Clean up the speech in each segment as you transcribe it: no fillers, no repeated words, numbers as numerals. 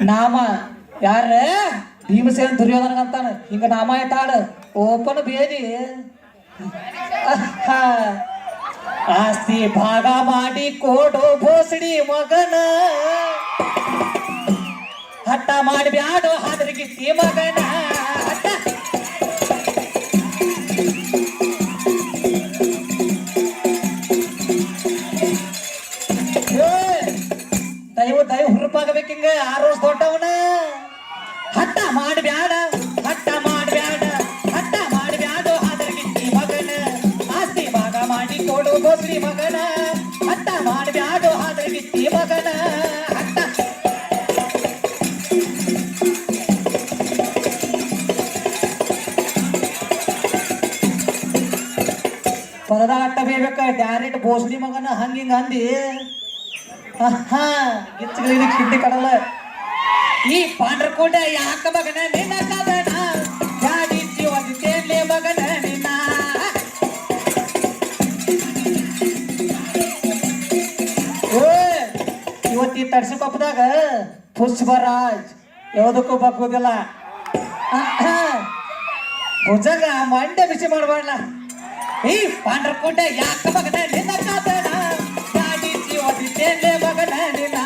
ನಾಮ ಯಾರ ಭೀಮಸೇನ ದುರ್ಯೋಧನ ಅಂತಾನ ಹಿಂಗ ನಾಮ ಇಟ್ಟಾಳ ಓಪನ್ ಬೇದಿ ಆಸ್ತಿ ಭಾಗ ಮಾಡಿ ಕೊಡು ಭೋಸಡಿ ಮಗನ ಹಟ್ಟ ಮಾಡಿ ಬ್ಯಾಡು ಹಾದ್ರಗಿತ್ತಿ ಮಗನ ಹಟ್ಟ ದೈವ ಹುರುಪಾಗಬೇಕು ಹಿಂಗ 6 ವರ್ಷ ದೊಡ್ಡವನ ಹಟ್ಟ ಮಾಡಬ್ಯಾಡ ಹಟ್ಟ ಮಾಡಬ್ಯಾಡ ಹಟ್ಟ ಮಾಡಬ್ಯಾಡು ಹಾದ್ರಗಿತ್ತಿ ಮಗನ ಆಸ್ತಿ ಭಾಗ ಮಾಡಿ ಕೊಡು ಭೋಸಡಿ ಮಗನ ಹಟ್ಟ ಮಾಡಬ್ಯಾಡು ಹಾದ್ರಗಿತ್ತಿ ಮಗನ ಹಟ್ಟ ಪರದ ಅಟ್ಟ ಬೇಬೇಕ ಡೈರೆಕ್ಟ್ ಭೋಸಡಿ ಮಗನ ಹಂಗಿಂಗ ಅಂದಿ ಗಿಚ್ಚಗಳಿಗೆ ಕಿಡ್ಡಿ ಕಡಲ ಈ ಪಾಂಡ್ರಕೋಟ ಯಾಕ ಮಗನ ನಿನ್ನ ಕದನ ಗಾಡಿ ಜೀವದಿತ್ತೇನ್ಲೇ ಮಗನ ನಿನ್ನ ಇವತ್ತಿ ತಡ್ಸಿಕೊಪ್ಪದಾಗ ಪುಷ್ಪರಾಜ್ ಯಾವುದಕ್ಕೂ ಬಗ್ಗೋದಿಲ್ಲ ಭುಜಗ ಮಂಡೆ ಬಿಸಿ ಮಾಡಬಾರ್ಲ ಈ ಪಾಂಡ್ರಕೋಟ ಯಾಕ ಮಗನ ನಿನ್ನ ಕದನ ಗಾಡಿ ಜೀವದಿತ್ತೇನ್ಲೇ ಮಗನ ನಿನ್ನ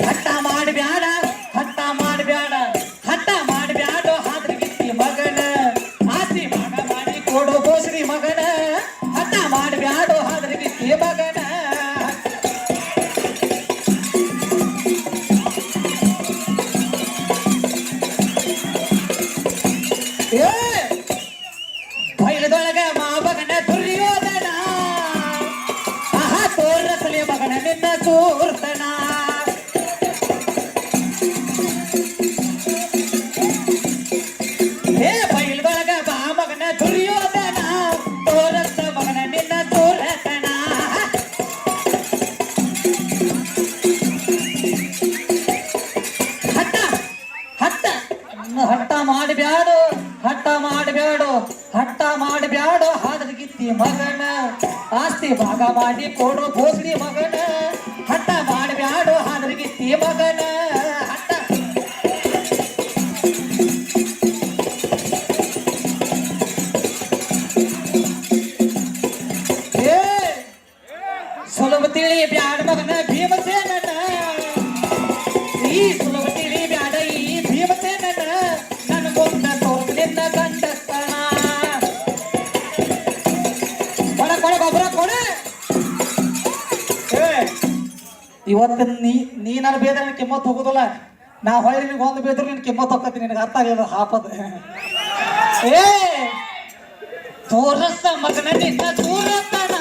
ಹಟ್ಟ ಮಾಡಬ್ಯಾಡ ಹಟ್ಟ ಮಾಡಬ್ಯಾಡ ಹಟ್ಟ ಮಾಡಬ್ಯಾಡು ಹಾದ್ರಗಿತ್ತಿ ಮಗನ ಆಸ್ತಿ ಭಾಗ ಮಾಡಿ ಕೊಡು ಭೋಸಡಿ ಮಗನ ಹಟ್ಟ ಮಾಡಬ್ಯಾಡು ಹಾದ್ರಗಿತ್ತಿ ಮಗನ ಬೈಲದೊಳಗ ಮಾಬಗನ ದುರ್ಯೋಧನ ಆಹಾ ತೋರಸಲಿ ಮಗನ ನಿನ್ನ ಸೂರ್ತನ ಹೇ ಬೈಲದೊಳಗ ಮಾಬಗನ ದುರ್ಯೋಧನ ತೋರಸ ಮಗನ ನಿನ್ನ ಸೂರತನ ಹಟ್ಟ ಹಟ್ಟ ಹಟ್ಟ ಮಾಡಬ್ಯಾಡು ಹಟ್ಟ ಮಾಡಬ್ಯಾಡು ಹಟ್ಟ ಮಾಡಬ್ಯಾಡು ಹಾದ್ರಗಿತ್ತಿ ಮಗನ ಆಸ್ತಿ ಭಾಗ ಮಾಡಿ ಕೊಡು ಭೋಸಡಿ ಮಗನ ಹಟ್ಟ ಮಾಡಬ್ಯಾಡು ಹಾದ್ರಗಿತ್ತಿ ಮಗನ ಹಟ್ಟ ಏ ಸುಲಭ ತಿಳಿ ಬ್ಯಾಡ ಮಗನ ಭೀಮಸೇನನ ಈ ಸುಲಭ ತಿಳಿ ಬ್ಯಾಡ ಈ ಭೀಮಸೇನನ ನನ್ನ ಮುಂದ ತೋರ್ಸ ನಿನ್ನ ಗಂಡಸ್ತನ ಕೊಡ ಕೊಡ ಗೊಬ್ಬರ ಕೊಡ ಇವತ್ತು ನೀ ನನ್ನ ಬೇದ್ರೆ ನಿನ್ ಕಿಮ್ಮತ್ ಹೋಗುದಿಲ್ಲ ನಾ ಹೊಳ್ಳಿ ನಿನ್ಗೆ ಒಂದು ಬೇದ್ರು ನಿನ್ ಕಿಮ್ಮತ್ ಹೋಗ್ತೀನಿ ನಿನಗೆ ಅರ್ಥ ಆಗಿಲ್ಲ ಹಾಪದ ಏ ತೋರಸ್ತ ಮಗನ ನಿನ್ನ ತೋರಸ್ತನ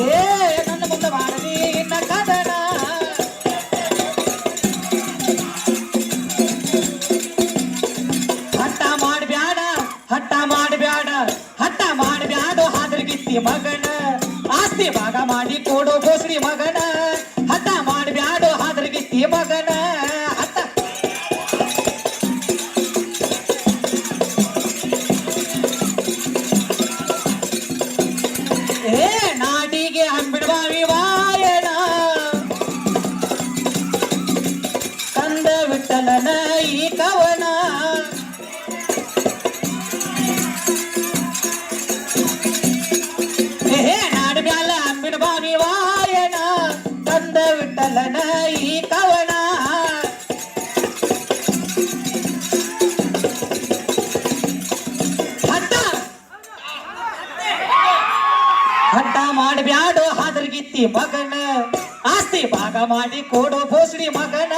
ಏ ನನ್ನ ಮುಂದೆ ಮಾಡಲಿ ಇನ್ನ ಕದನ ಹಟ್ಟ ಮಾಡಬ್ಯಾಡ ಹಟ್ಟ ಮಾಡಬ್ಯಾಡ ಹಟ್ಟ ಮಾಡಬ್ಯಾಡು ಹಾದ್ರಗಿತ್ತಿ ಮಗನ ಆಸ್ತಿ ಭಾಗ ಮಾಡಿ ಕೊಡು ಭೋಸಡಿ ಮಗನ ಹಠ ಮಾಡಬ್ಯಾಡು ಹಾದ್ರಗಿತ್ತಿ ಮಗನ ಹಠ ಏ ನಾಡಿಗೆ ಅಂಬಿಡಬಾವಿ ವಾಯಣ ಕಂದ ವಿಠಲನ ಈ ಕವನ ನಾಡ್ಮ್ಯಾಲ ಅಂಬಿಡಬಾವಿ ವಾಯಣ ಕಂದ ವಿಠಲನ ಈ ಕವನ ಹಟ್ಟ ಹಟ್ಟ ಮಾಡಬ್ಯಾಡು ಹಾದ್ರಗಿತ್ತಿ ಮಗನ ಆಸ್ತಿ ಭಾಗ ಮಾಡಿ ಕೊಡು ಭೋಸಡಿ ಮಗನ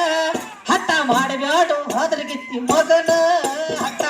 ಹಟ್ಟ ಮಾಡಬ್ಯಾಡು ಹಾದ್ರಗಿತ್ತಿ ಮಗನ ಹಟ್ಟ